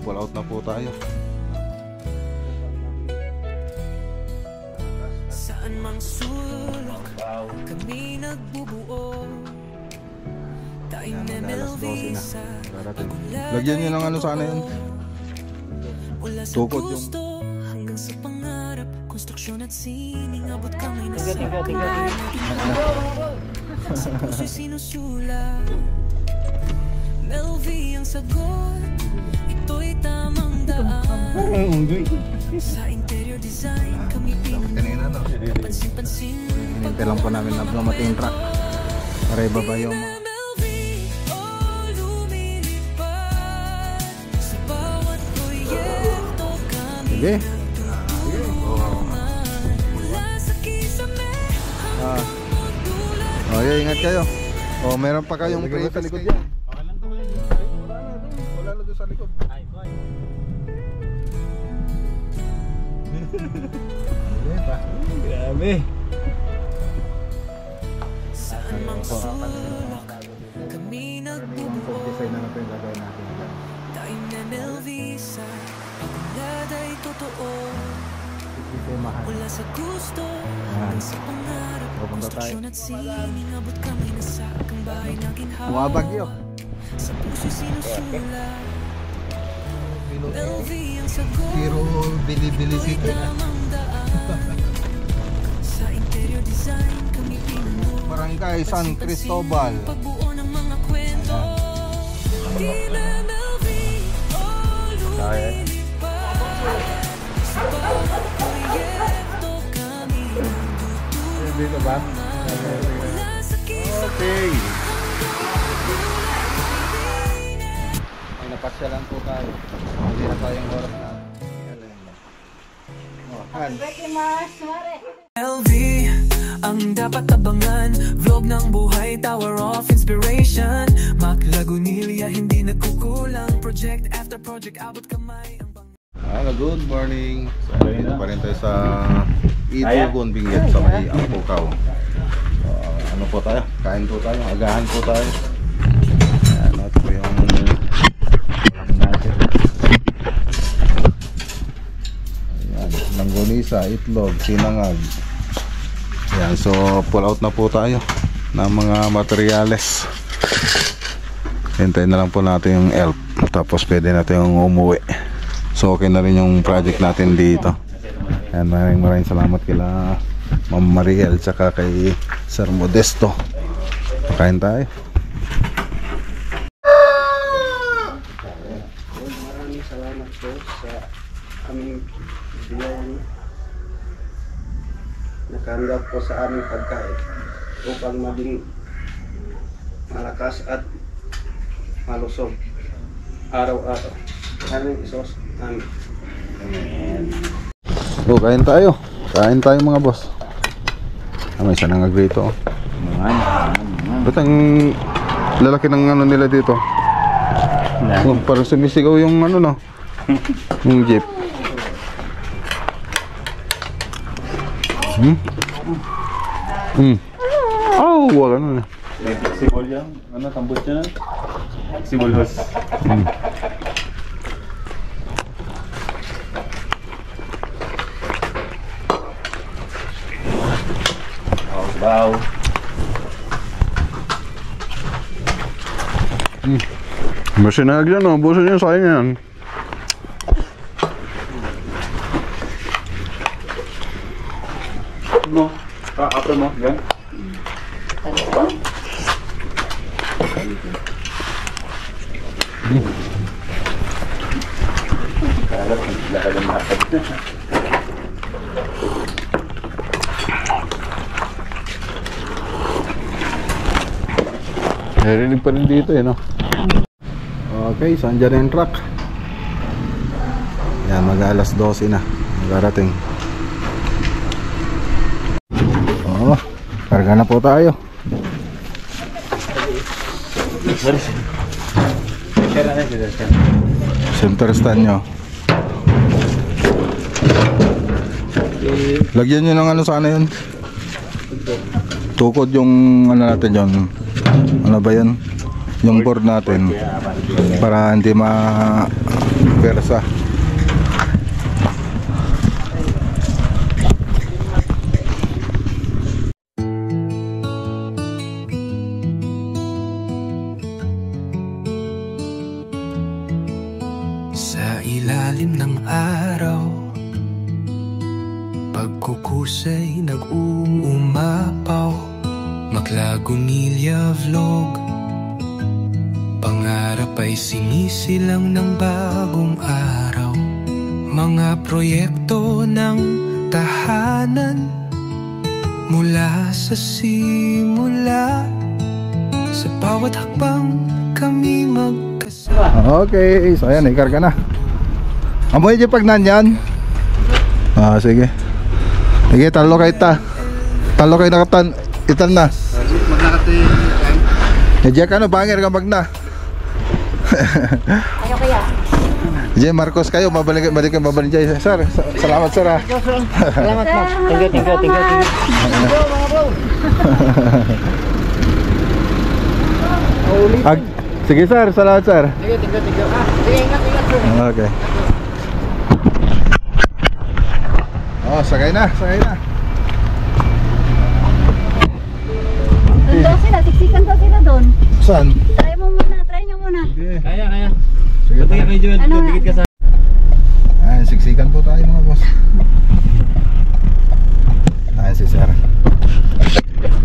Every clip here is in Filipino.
pull out na po tayo. Saan mang sulok kami nagbubuo. Tayo na Melvisa. Lagyan nyo ng ano sana yun. Tukod yung hanggang sa pangarap, konstruksyon at sining, abot kami na sa sa puso'y sinusulat. Melvi ang sagot, ito'y tamang daan. Sa interior design kami pinuno, pansin-pansin. hinintay lang po namin na dumating yung truck para ibaba yung sige. Oh, yeah, ingat kayo. Oh, meron pa kayong pre sa likod yan. Wala na doon sa likod. Grabe. Saan mang sulok kami nagbubuo. Design na natin yung gagawin natin. Tayo na Melvisa, pagulad ay totoo. Mula sa gusto hanggang sa pangarap, konstruksyon at sining, abot kami na sa aking bahay na ginhawa. Sa puso'y sinusulat. Melvi ang sagot, Pero bili-bili ito'y tamang daan. Sa interior design kami pinuno, Barangay San Cristobal. pagbuo ng mga kwento. Di na Melvi o lumilipad. Sa bawat proyekto kami nagtutulungan. Dito ba? Mula sa kisap Okay. May napasyalan po tayo. Hindi na tayong oras na. LV ang dapat abangan, vlog ng buhay, tower of inspiration. Mac Lagunilla, hindi nagkukulang, project after project, abot kamay ang Hello, good morning. So, dito pa rin tayo sa Itugon Bingyat sa may Ampukaw. Ano po tayo? Kain po tayo, agahan po tayo. Ayan, at po yung natin. Ayan, langgonisa, itlog, sinangag. Ayan, so pull out na po tayo ng mga materyales. Hintayin na lang po natin yung elf. Tapos pwede natin yung umuwi. So okay na rin yung project natin dito. Ayan, maraming salamat kila Ma'am Mariel tsaka kay Sir Modesto. Kain tayo. Maraming salamat po sa aming biyayang nakahanda po sa aming pagkain upang maging malakas at malusog araw-araw. Aming isos namin. So kain tayo. Kain tayo mga boss. May isa nang agrito. Ba't ang lalaki ng ano nila dito? Oh, parang sumisigaw yung ano no. Yung jeep. Oh, wala na. Sibol yan. Ano, tambot yan? Sibol hos. Wow. Masinag yan o. Busan yan sayang yan. Mo. Apa mo? Yan. Kalat ang lahat ng matag. Narinig pa rin dito eh no. Okay, saan dyan yung truck? Yan, mag-alas 12 na. Magarating. Oh, karga na po tayo. Center stand nyo. Lagyan nyo ng ano sana yun. Tukod yung ano natin yun. Ano ba yun? yung board natin para hindi ma-persa. Sa ilalim ng araw, pagkukusay nag-uumapaw, Maklagunilya vlog, pangarap ay sinisilang ng bagong araw. Mga proyekto ng tahanan, mula sa simula, sa bawat hakbang kami magkasama. Okay, so ayan, ikarga na. Amoy dyan pag nanyan. Sige. Sige, talo kayo talo kayo nakatan. Itan na. Magnakati. Diyan ka no, bangir ka magna. Ayaw kaya. Diyan, Marcos kayo, mabalik dyan. Sir, salamat sir ha. Salamat po. Thank you. Mga bro. Sige sir, salamat sir. Thank you. Sige, ingat sir. Okay. Sakay na. Doon daw sila, siksikan daw sila doon. Saan? Try nyo muna. Kaya. Sige Tingnan kay Joel, Ano nga? dikit ka sa... Ayan, siksikan po tayo mga boss. Ayan si sir.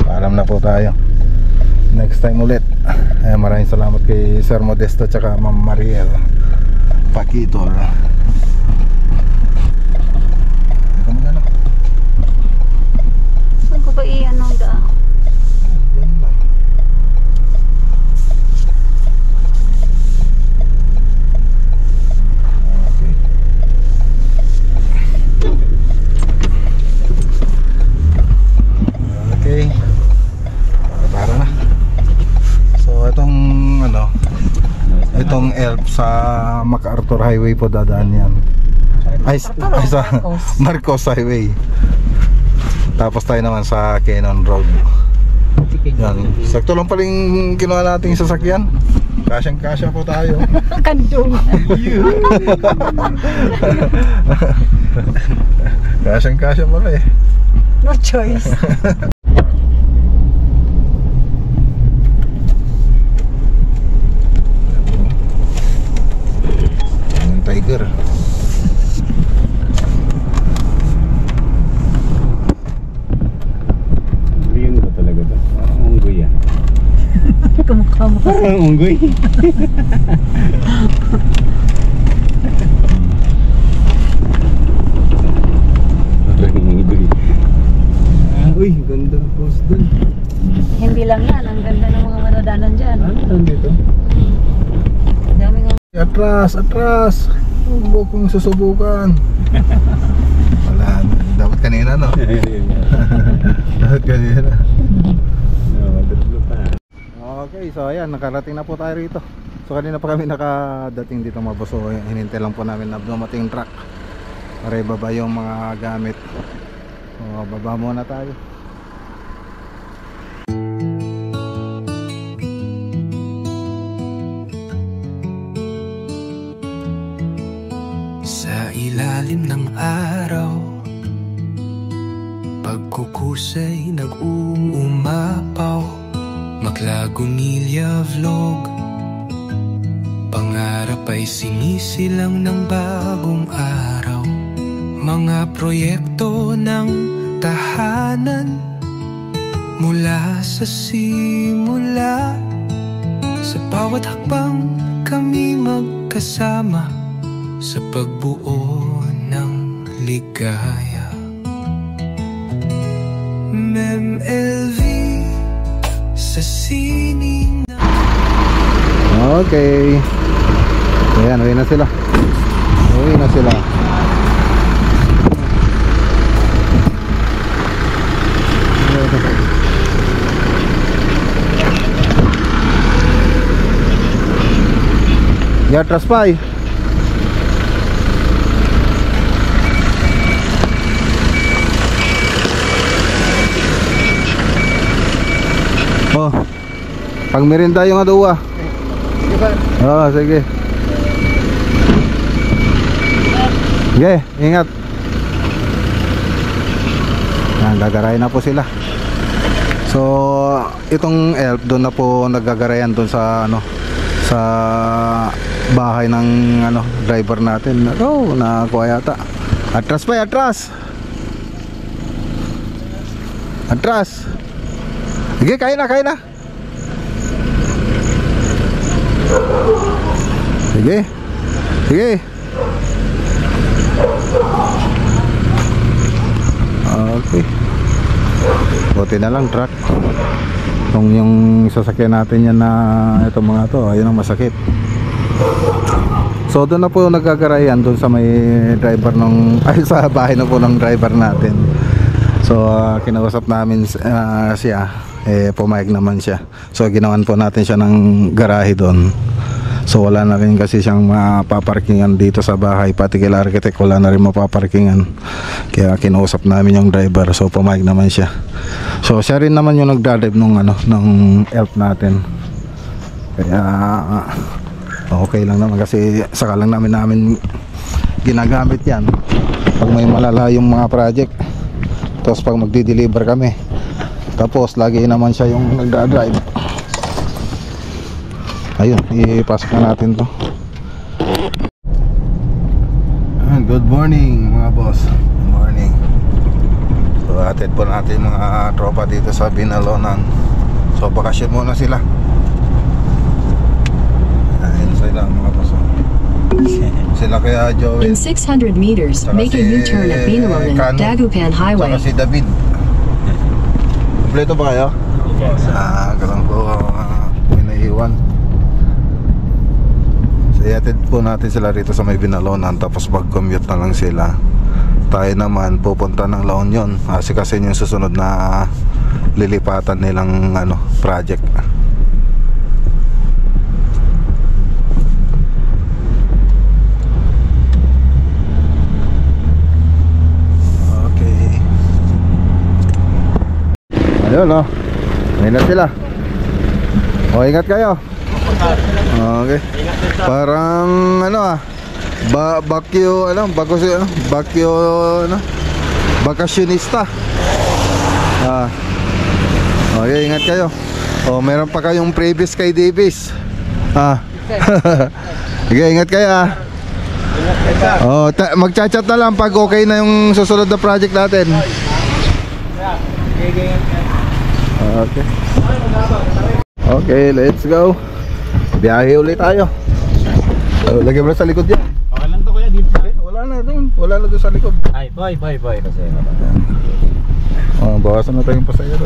Paalam na po tayo. Next time ulit. Ayan, maraming salamat kay Sir Modesto tsaka Ma'am Mariel Pakitol. Saan ko ba i-ano da? Yan lang. Okay. Para na. So itong ELF sa MacArthur Highway po dadaan yan. Ay sa Marcos Highway. Tapos tayo naman sa Cannon Road. Yan. Sakto lang paling kinuha nating sasakyan. Kasyang-kasya po tayo. Kandong. Kasyang-kasya pala eh. No choice. Yung Tiger. Kamukha mo. Unggoy. Uy, ganda ng post dun. Hindi lang yan, ang ganda ng mga manadanan dyan. Ano nandito? Dami nga. Atras. Huwag mo kong susubukan. Wala, dapat kanina no. Dapat kanina. Okay, so ayan, nakarating na po tayo rito. So kanina pa kami nakadating dito mga boss. So hinintay lang po namin na dumating truck para ibaba yung mga gamit. So baba muna tayo. Sa ilalim ng araw, pagkukusay nag-uumapaw, Maklagunilya vlog, pangarap ay sinisilang ng bagong araw. Mga proyekto ng tahanan, mula sa simula, sa bawat hakbang kami magkasama, sa pagbuo ng ligaya. MMLV sa sining na... Okay. Ayan, uwi na sila. Ya atras pa eh. Oh, pang merienda yung adowa. driver. Oo, sige. Sige, ingat. Yan, gagarayan na po sila. So, itong elf doon na po naggagarayan doon sa ano, sa bahay ng ano, driver natin. Oh, nakakuha yata. Atras pa, atras. Atras. Sige, kaya na, kaya na. Sige. Sige. Okay. Buti na lang truck. Kung yung sasakyan natin yan na itong mga to, ayun ang masakit. So doon na po nagkagarayan doon sa may driver ng ay sa bahay na po ng driver natin. So kinausap namin siya, pumayag naman siya. So ginawan po natin siya ng garahe doon. So wala na rin kasi siyang mapaparkingan dito sa bahay, pati kila architect wala na rin mapaparkingan. Kaya kinausap namin yung driver, so pumayag naman siya. So siya rin naman yung nagdadrive nung ano, ng elf natin. Kaya okay lang naman kasi saka lang namin ginagamit yan pag may malala yung mga project. Tapos pag magdi-deliver kami, tapos lagi naman siya yung nagdadrive. Ayun, ipasok na natin to. Good morning mga boss. Good morning. So atid po natin mga tropa dito sa Binalonan. So bakasyon muna sila. Ayun sila mga boss. Sila kaya Joel. In 600 meters, make a U-turn at Binalonan, Dagupan Highway. Saka si David. Kompleto ba kayo? Yes. Galang po may naiwan. So iatid po natin sila rito sa may Binalonan, tapos mag-commute na lang sila. Tayo naman pupunta ng La Union kasi yung susunod na lilipatan nilang ano, project. Okay. Ayun o, may na sila. O ingat kayo. Okay. Parang ano bakyo ano, bakyo ano, bakasyonista. Okay, ingat kayo. Oh, meron pa kayong previous kay Davis. Sige, ingat kayo Oh, magchat-chat na lang pag okay na yung susunod na project natin. Okay. Okay, let's go. Biyahe ulit tayo. Lagyan mo na sa likod yan. Okay lang to kuya, dito. Wala na doon. Wala na doon sa likod. Ay, boy. Kasi bawasan na tayong pasayero.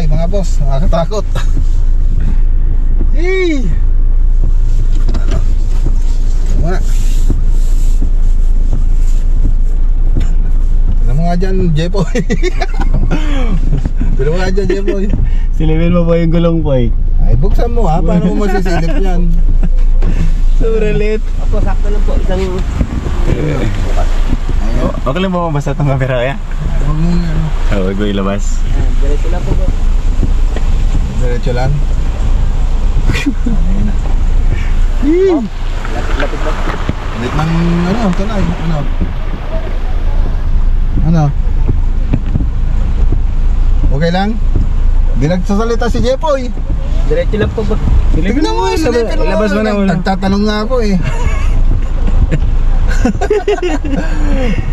Mga boss, nakakatakot. Hey! Ano? Wala. Ano mo nga dyan, Jepoy? Pero nga dyan, Jepoy. silipin mo po yung gulong po eh. Ay, buksan mo ha, paano mo masisilip yan? Sobrang lit. Ako, sakto lang po. Isang... Okay lang mo mabasa itong camera kaya? Huwag mo ano. Huwag mo ilabas. Diretso lang po po. Diretso lang. Lapit lang. Ulit ng ano, talay. Ano? Okay lang? Di nagsasalita si Jepoy. Diretso lang po ba? Tignan mo, silipin mo. Ilabas mo na muna. Nagtatanong nga ako eh.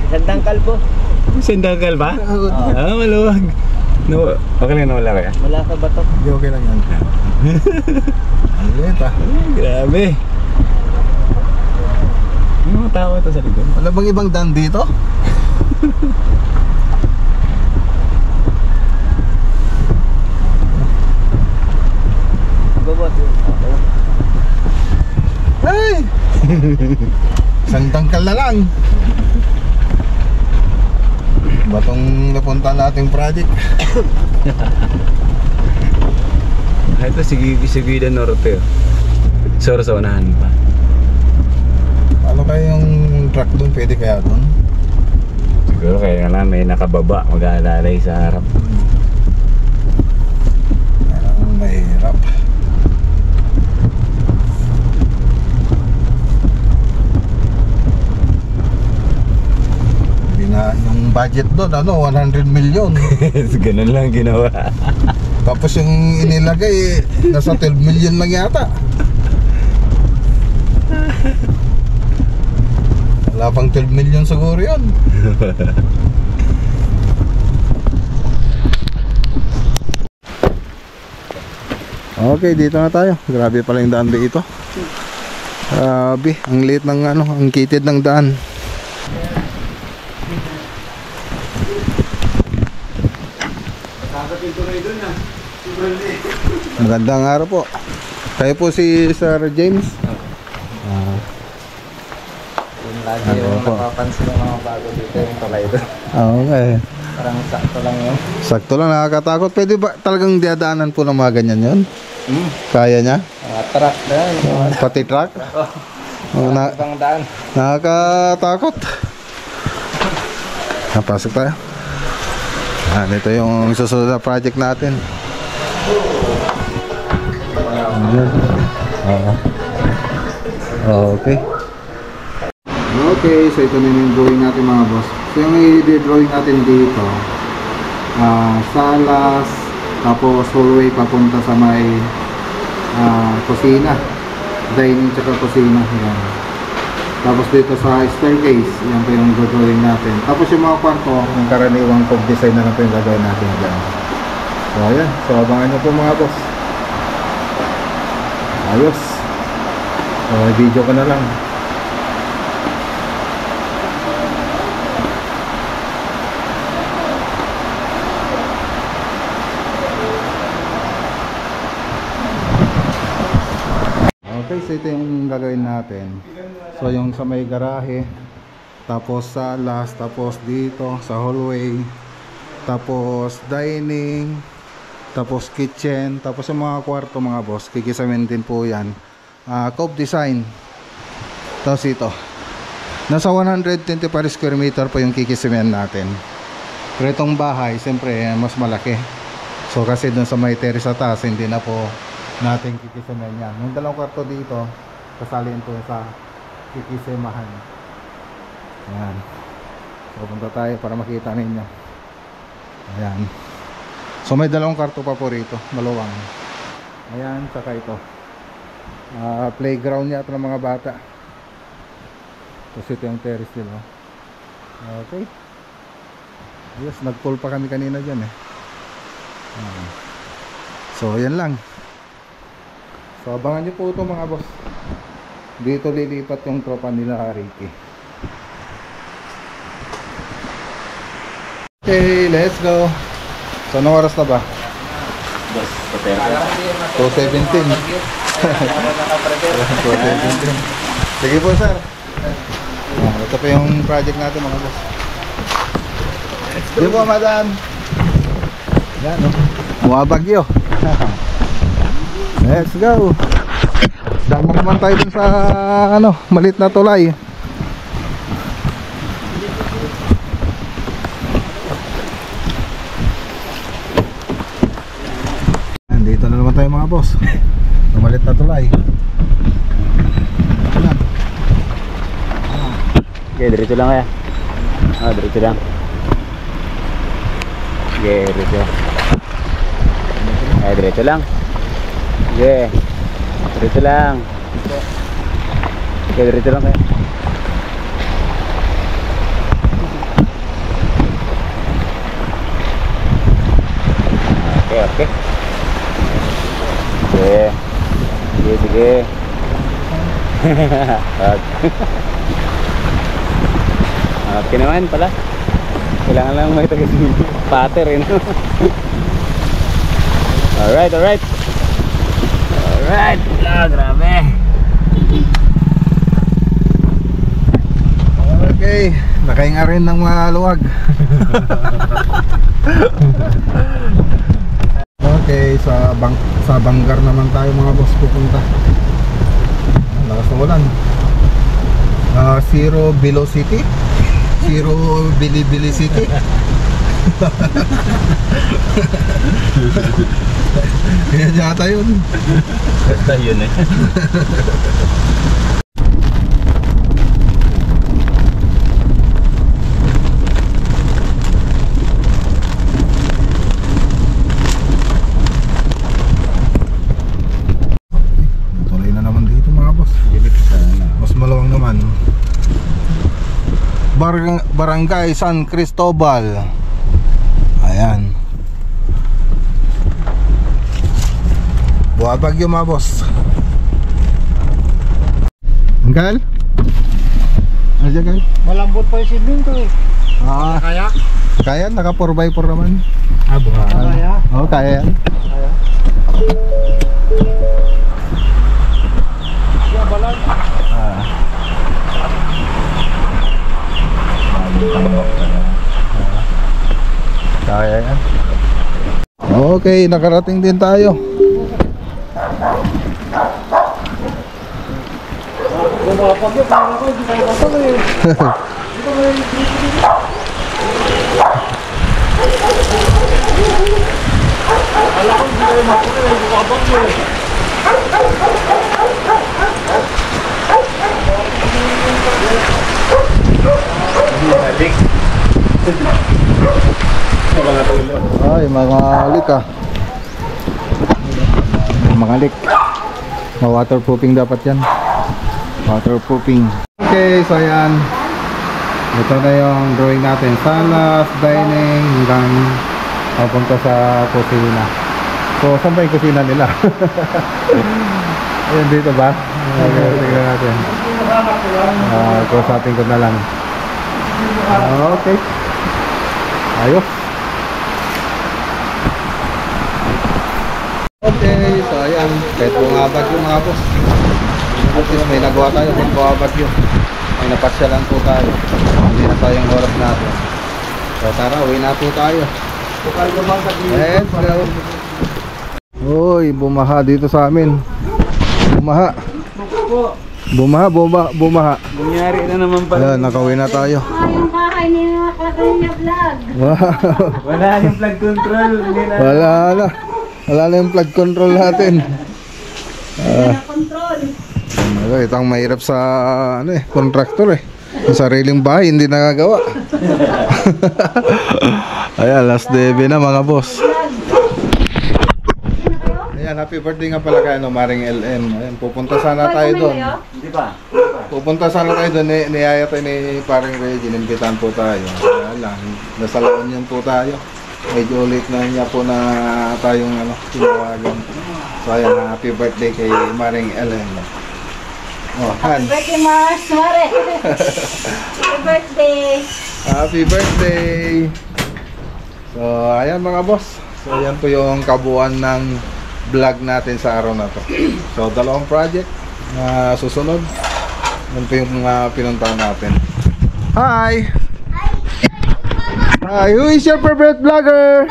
Sandangkal po. Sandangkal ba? Maluwag. No, okay lang na wala kaya? Wala ka batok. Hindi, okay lang yan. Ang liit Grabe. Ano mga tao ito sa likod? Wala bang ibang daan dito? Babot. Hey! Isang tangkal na lang. Batong napunta nating project. Ito Siguida Norte. Soro sa unahan pa. Ano kaya yung truck doon? Pwede kaya doon? Siguro kaya nga may nakababa, mag-aalalay sa harap. Parang mahirap. Yung budget doon, 100 million. Ganun lang ginawa. Tapos yung inilagay, nasa 12 million lang yata. Wala pang 12 million siguro yun. Okay, dito na tayo. Grabe pala yung daan dito. Grabe, ang liit ng ang kitid ng daan. Magandang araw po. Kayo po si Sir James? Yung lagi yung napapansin ng mga bago dito yung tulay doon. Okay. Parang sakto lang yun. Sakto lang, nakakatakot. Pwede ba talagang diadaanan po ng mga ganyan yun? Kaya niya? Mga truck daan. Pati truck? Ibang daan. Nakakatakot. Napasok tayo. Ito yung susunod na project natin. Okay. Okay, so ito na yung drawing natin mga boss. So yung i-drawing natin dito, salas, tapos hallway papunta sa may kusina, dining tsaka kusina. Yan. Tapos dito sa staircase, yan po yung drawing natin. Tapos yung mga kwarto, yung karaniwang cove design na lang po yung gagawin natin dyan. So ayan, so abangan nyo po mga boss. Ayos. So video ko na lang. Okay, so ito yung gagawin natin. So yung sa may garahe, tapos salas, tapos dito sa hallway, tapos dining, tapos kitchen, tapos yung mga kwarto mga boss, kikisamin din po yan. Cove design. Tapos ito, nasa 120 per square meter po yung kikisamin natin. Pero itong bahay, siyempre mas malaki. So kasi dun sa may terrace sa taas, hindi na po natin kikisamin yan. Yung dalawang kwarto dito, kasalin po sa kikisemahan. Ayan. So punta tayo para makita ninyo. Ayan. So may dalawang kwarto pa po rito, maluwang. Ayan, saka ito. Playground niya ito ng mga bata. Tapos ito yung terrace nila. Okay. Yes, nag-call pa kami kanina dyan eh. So yan lang. So abangan nyo po ito mga boss. Dito lilipat yung tropa nila Ricky. Okay, let's go. So anong oras na ba? 2:17. 2:17. Sige po sir. Ito pa yung project natin mga boss. Di po madam. Yan o. Buwabagyo. Let's go. Dama naman tayo dun sa malit na tulay. Dito na naman tayo mga boss. Malit na tulay. Okay, diretso lang kaya. Diretso lang. Okay, diretso. Diretso lang. Okay. Diretso lang. Okay, diretso lang kaya. Okay, okay. Sige. Sige, sige. Okay naman pala. Kailangan lang may pattern rin. Alright, alright. Alright. Grabe. Okay. nakahinga rin ng maluwag. Okay, sa Banggar naman tayo mga boss pupunta. Lakas ng ulan. Zero velocity, zero Bilibili City. Kaya yata yun. Basta yun eh. Tuloy na naman dito mga boss. Mas malawang naman. Barangay San Cristobal. Ayan. Buha bagyo mga boss. Anggal? Ano dyan, Gal? Malambot pa yung sibling ko eh. Kaya? Kaya, naka 4x4 naman. Buha. Kaya? Oo, kaya yan. Kaya? Siya balag. Kaya yan. Okay, nakarating din tayo. Bumapag yun, para ko, hindi tayo kapag eh. Alam ko, hindi tayo mapag eh, bumapag yun. Ay, mga alik ah. Mga alik. Ma-waterproofing dapat yan. Waterproofing. Okay, so ayan. Ito na yung drawing natin. Salas, dining, hanggang papunta sa kusina. So, saan ba yung kusina nila? Ayan, dito ba? Tingnan natin. Kusapin ko na lang. Okay. Ayos. Okay, so ayan. Kahit bumabag yung mga boss. At least may nagawa tayo kung bumabag yun. May napasyalan po tayo. Hindi na tayong oras natin. So tara, uwi na po tayo. Let's go. Uy, bumaha dito sa amin. Bumaha. Bumaha. Bunyari na naman pala. Ayan, nakauwi na tayo. Yung bahay ni mga kakanya vlog. Wow. Wala yung plug control. Wala na yung plug control natin. Control. Ito ang mahirap sa contractor eh. Yung sariling bahay hindi nagagawa. Ayan, last day na mga boss. Ayan, happy birthday nga pala kay Maring LM. Ayan, pupunta sana tayo doon. Hindi pa. Pupunta sana tayo doon. Niyaya tayo ni Paring Reggie. Inimbitan po tayo. Kaya lang, nasa La Union po tayo. Medyo late na niya po na tayong tinawagan. So ayan, happy birthday kay Maring LM. Oh, Han. Happy birthday, Mars. Mare. Happy birthday. Happy birthday! So, ayan mga boss. So, ayan po yung kabuuan ng vlog natin sa araw na to. So, dalawang project na susunod. Yan po yung pinuntahan natin. Hi! Hi! Who is your favorite vlogger?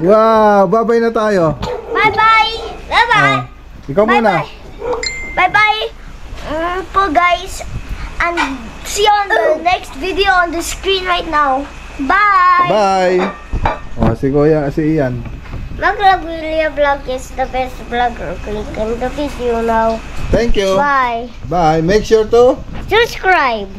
Wow! Bye-bye na tayo. Bye-bye! Bye-bye! Ikaw muna. Bye-bye po guys, and see you on the next video on the screen right now. Bye! Bye! Oh, si Kuya, si Ian. Maglagwilya Vlog is the best vlogger. Click on the video now. Thank you. Bye! Bye. Make sure to Subscribe!